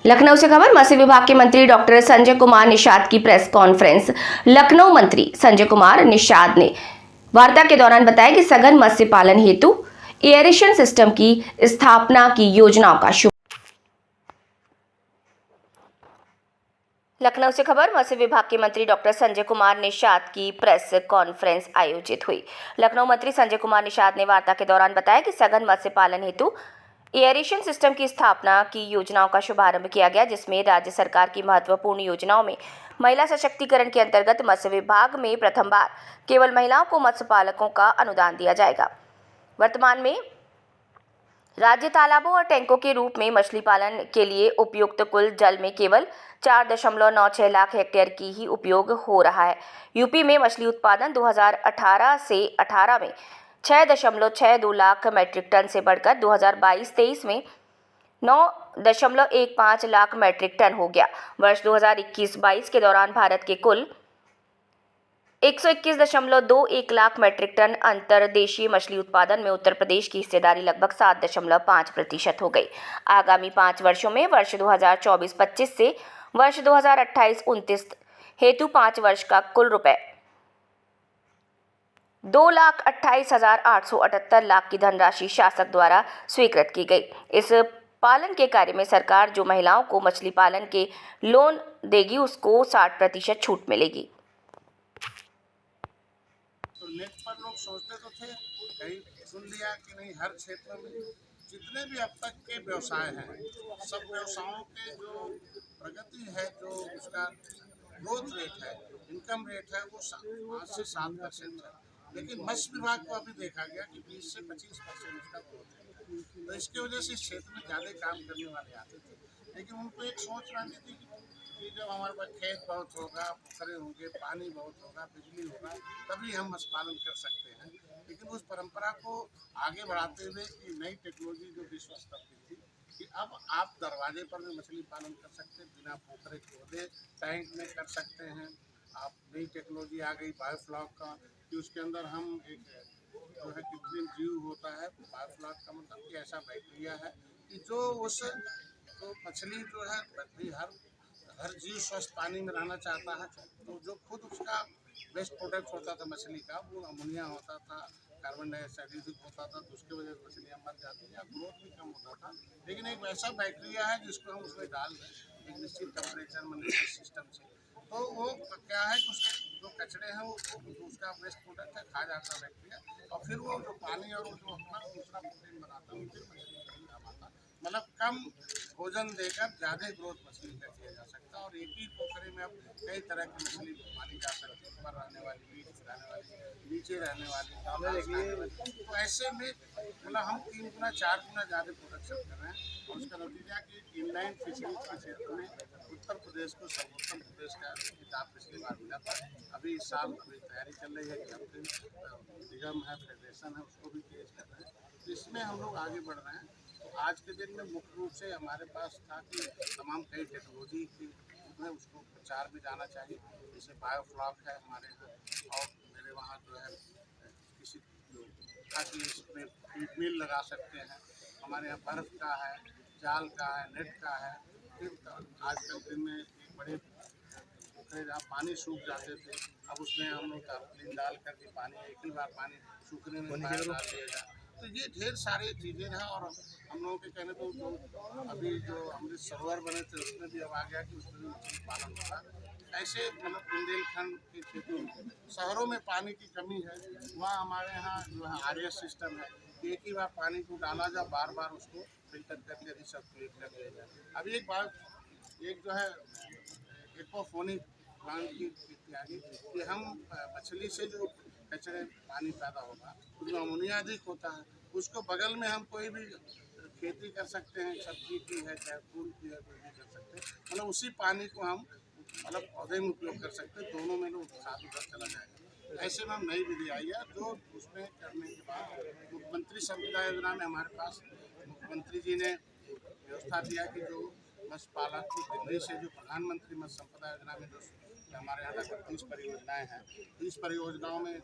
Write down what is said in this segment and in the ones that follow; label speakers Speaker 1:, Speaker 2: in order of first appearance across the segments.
Speaker 1: लखनऊ से खबर। मत्स्य विभाग के मंत्री डॉक्टर संजय कुमार निषाद की प्रेस कॉन्फ्रेंस। लखनऊ मंत्री संजय कुमार निषाद ने वार्ता के दौरान बताया कि सघन मत्स्य पालन हेतु एयरेशन सिस्टम की स्थापना की योजनाओं का शुभ। लखनऊ से खबर। मत्स्य विभाग के मंत्री डॉक्टर संजय कुमार निषाद की प्रेस कॉन्फ्रेंस आयोजित हुई। लखनऊ मंत्री संजय कुमार निषाद ने वार्ता के दौरान बताया कि सघन मत्स्य पालन हेतु एयरेशन सिस्टम की स्थापना की योजनाओं का शुभारंभ किया गया, जिसमें राज्य सरकार की महत्वपूर्ण योजनाओं में महिला सशक्तिकरण के अंतर्गत मत्स्य विभाग में प्रथम बार केवल महिलाओं को मत्स्य पालकों का अनुदान दिया जाएगा। वर्तमान में राज्य तालाबों और टैंकों के रूप में मछली पालन के लिए उपयुक्त कुल जल में केवल 4.96 लाख हेक्टेयर की ही उपयोग हो रहा है। यूपी में मछली उत्पादन 2018 से 18 में 6.62 लाख मैट्रिक टन से बढ़कर 2022-23 में 9.15 लाख मैट्रिक टन हो गया। वर्ष 2021-22 के दौरान भारत के कुल 121.21 लाख मैट्रिक टन अंतर्देशीय मछली उत्पादन में उत्तर प्रदेश की हिस्सेदारी लगभग 7.5% हो गई। आगामी 5 वर्षों में वर्ष 2024-25 से वर्ष 2028-29 हेतु 5 वर्ष का कुल रुपए 2,28,878 लाख की धनराशि शासक द्वारा स्वीकृत की गई। इस पालन के कार्य में सरकार जो महिलाओं को मछली पालन के लोन देगी, उसको 60% छूट मिलेगी।
Speaker 2: तो नेट पर लोग सोचते तो थे, कहीं सुन लिया कि नहीं, हर क्षेत्र में जितने भी अब तक के व्यवसाय हैं, सब व्यवसायों के जो प्रगति है, जो उसका ग्रोथ रेट है, इनकम रेट है, वो 5 से 7% है। लेकिन मत्स्य विभाग को अभी देखा गया कि 20 से 25% उसका ग्रोथ रेट है। तो इसकी वजह से इस क्षेत्र में ज़्यादा काम करने वाले आते थे, लेकिन उनको एक सोच रहती थी कि जब हमारे पास खेत बहुत होगा, पोखरे होंगे, पानी बहुत होगा, बिजली होगा, तभी हम मत्स्य पालन कर सकते हैं। लेकिन उस परंपरा को आगे बढ़ाते हुए कि नई टेक्नोलॉजी जो विश्व स्तर की थी कि अब आप दरवाजे पर भी मछली पालन कर सकते हैं, बिना पोखरे खोदे टैंक में कर सकते हैं। आप नई टेक्नोलॉजी आ गई बायोफ्लॉक का, कि उसके अंदर हम एक जो है कृत्रिम जीव होता है। बायोफ्लॉक का मतलब कि ऐसा बैक्टीरिया है कि जो उस तो मछली जो है हर जीव स्वस्थ पानी में रहना चाहता है, तो जो खुद उसका वेस्ट प्रोडक्ट होता था मछली का, वो अमोनिया होता था, कार्बन डाइऑक्साइड होता था, तो उसकी वजह से मछलियाँ मर जाती हैं या ग्रोथ भी कम होता था। लेकिन एक वैसा बैक्टीरिया है जिसको हम उसमें डाल दें एक निश्चित टेम्परेचर में, निश्चित सिस्टम से, तो वो क्या है कि उसके जो कचरे हैं वो उसका वेस्ट प्रोडक्ट है, खा जाता है बैक्टीरिया, और फिर वो जो पानी और वो जो अपना दूसरा प्रोटीन बनाता है, फिर मछली का काम आता है। मतलब कम भोजन देकर ज़्यादा ग्रोथ मछली का किया जा सकता है। और एक ही पोखरे में अब कई तरह की मछली पाली जा सकती है, ऊपर रहने वाली, बीच में रहने वाली, नीचे रहने वाली। तो ऐसे में मतलब हम 3 गुना 4 गुना ज़्यादा प्रोडक्शन कर रहे हैं, और उसका नतीजा कि इनलाइन फिशरीज के क्षेत्र में उत्तर प्रदेश को सर्वोत्तम प्रदेश का खिताब पिछली बार मिला था। अभी इस साल अभी तैयारी चल रही है कि हम निगम है, फेडरेशन है, उसको भी तेज कर रहे हैं। तो इसमें हम लोग आगे बढ़ रहे हैं। तो आज के दिन में मुख्य रूप से हमारे पास था कि तमाम कई टेक्नोलॉजी की है, उसको प्रचार भी जाना चाहिए। जैसे बायोफ्लॉक है हमारे यहाँ, और मेरे वहाँ जो है किसी ताकि इसमें फीड मिल लगा सकते हैं। हमारे यहाँ बर्फ़ का है, जाल का है, नेट का है। फिर आजकल दिन में एक बड़े पोखरे जहाँ पानी सूख जाते थे, अब उसमें हम लोग टारपालिन डाल करके पानी एक ही बार पानी सूखने में डाल दिया जाए। तो ये ढेर सारी चीज़ें हैं। और हम लोगों के कहने तो जो अभी जो अमृत सरोवर बने थे उसमें भी अब आ गया कि उसमें भी मछली पालन होगा। ऐसे मतलब बुंदेलखंड के क्षेत्रों में, शहरों में पानी की कमी है, वहाँ हमारे यहाँ जो है RS सिस्टम है, एक ही बार पानी को डाला जाए, बार बार उसको फिल्टर करके रिसर्कुलेट कर दिया जाए। अभी एक जो है एक्वाफोनिक प्लांट की तैयारी कि हम मछली से जो कचरे पानी पैदा होगा उसमें अमोनिया अधिक होता है, उसको बगल में हम कोई भी खेती कर सकते हैं, सब्जी की है चाहे फूल की है, कोई भी कर सकते हैं। मतलब उसी पानी को हम मतलब पौधे में उपयोग कर सकते हैं, दोनों में लोग साथ उधर चला जाएगा। ऐसे में हम नई विधि आई है, जो उसमें करने के बाद मुख्यमंत्री संपदा योजना में हमारे पास मुख्यमंत्री जी ने व्यवस्था दिया कि जो मत्स्य पालक की दिल्ली से जो प्रधानमंत्री मत्स्य संपदा योजना में जो हमारे यहाँ लगभग 30 परियोजनाएँ हैं, 30 परियोजनाओं में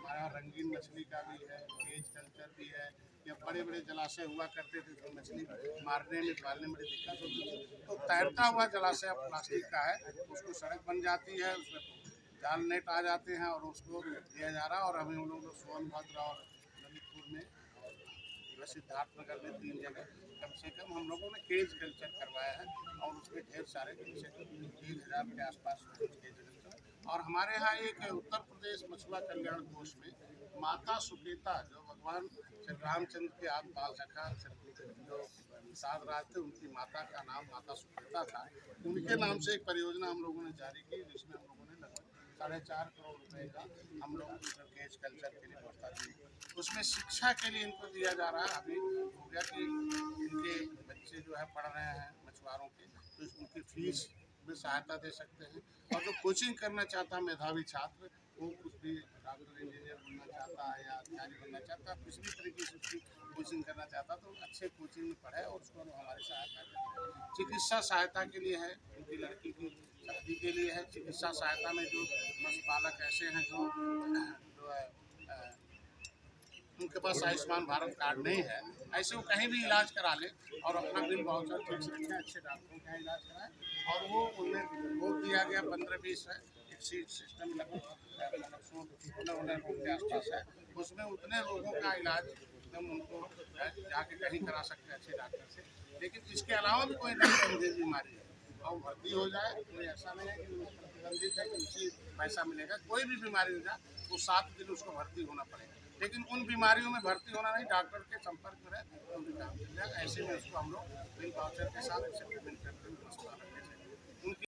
Speaker 2: हमारा रंगीन मछली का भी है, केज कल्चर भी है। या बड़े बड़े जलाशय हुआ करते थे तो मछली मारने में पालने में बड़ी दिक्कत होती थी, तो तैरता हुआ जलाशय अब प्लास्टिक का है, उसको सड़क बन जाती है, उसमें जाल नेट आ जाते हैं और उसको दिया जा रहा है। और अभी हम लोग सोनभद्र और ललितपुर में और सिद्धार्थनगर में 3 जगह कम से कम हम लोगों ने केज कल्चर करवाया है और उसमें ढेर सारे कम से कम 1000 के आसपास केज कल्चर। और हमारे यहाँ एक उत्तर प्रदेश मछुआ कल्याण कोष में माता सुकेता, जो भगवान श्री रामचंद्र के आदि बाल सखा जो निषाद राज थे, उनकी माता का नाम माता सुकेता था, उनके नाम से एक परियोजना हम लोगों ने जारी की, जिसमें हम लोगों ने लगभग 4.5 करोड़ रुपए का हम लोग केज कल्चर के लिए व्यवस्था दी। उसमें शिक्षा के लिए इनको दिया जा रहा है। अभी हो गया कि इनके बच्चे जो है पढ़ रहे हैं मछुआरों के, तो उनकी फीस में सहायता दे सकते हैं। और जो कोचिंग करना चाहता है मेधावी छात्र, वो कुछ भी डॉक्टर इंजीनियर बनना चाहता है या अधिकारी बनना चाहता है, किसी भी तरीके से उसकी कोचिंग करना चाहता है, तो अच्छे कोचिंग में पढ़े और उसको हमारी सहायता करें। चिकित्सा सहायता के लिए है, उनकी लड़की की शादी के लिए है। चिकित्सा सहायता में जो मत्स्य पालक ऐसे हैं जो है उनके पास आयुष्मान भारत कार्ड नहीं है, ऐसे वो कहीं भी इलाज करा ले और अपना बिल वाउचर ठीक से रखें, अच्छे डॉक्टरों का इलाज कराएं। और वो उन्हें वो दिया गया 15-20 है, एक सीट सिस्टम लगभग 16 लोगों के आसपास है, उसमें उतने लोगों का इलाज एकदम उनको जाके कहीं करा सकते हैं अच्छे डॉक्टर से। लेकिन इसके अलावा भी कोई मुझे बीमारी है और भर्ती हो जाए, कोई ऐसा नहीं है कि वो प्रतिबंधित है कि उसी पैसा मिलेगा। कोई भी बीमारी हो जाए तो 7 दिन उसको भर्ती होना पड़ेगा, लेकिन उन बीमारियों में भर्ती होना नहीं, डॉक्टर के संपर्क में रहे तो भी काम मिल जाएगा। ऐसे में उसको हम लोग बिल वाउचर के साथ उसे पेमेंट करते हुए उनकी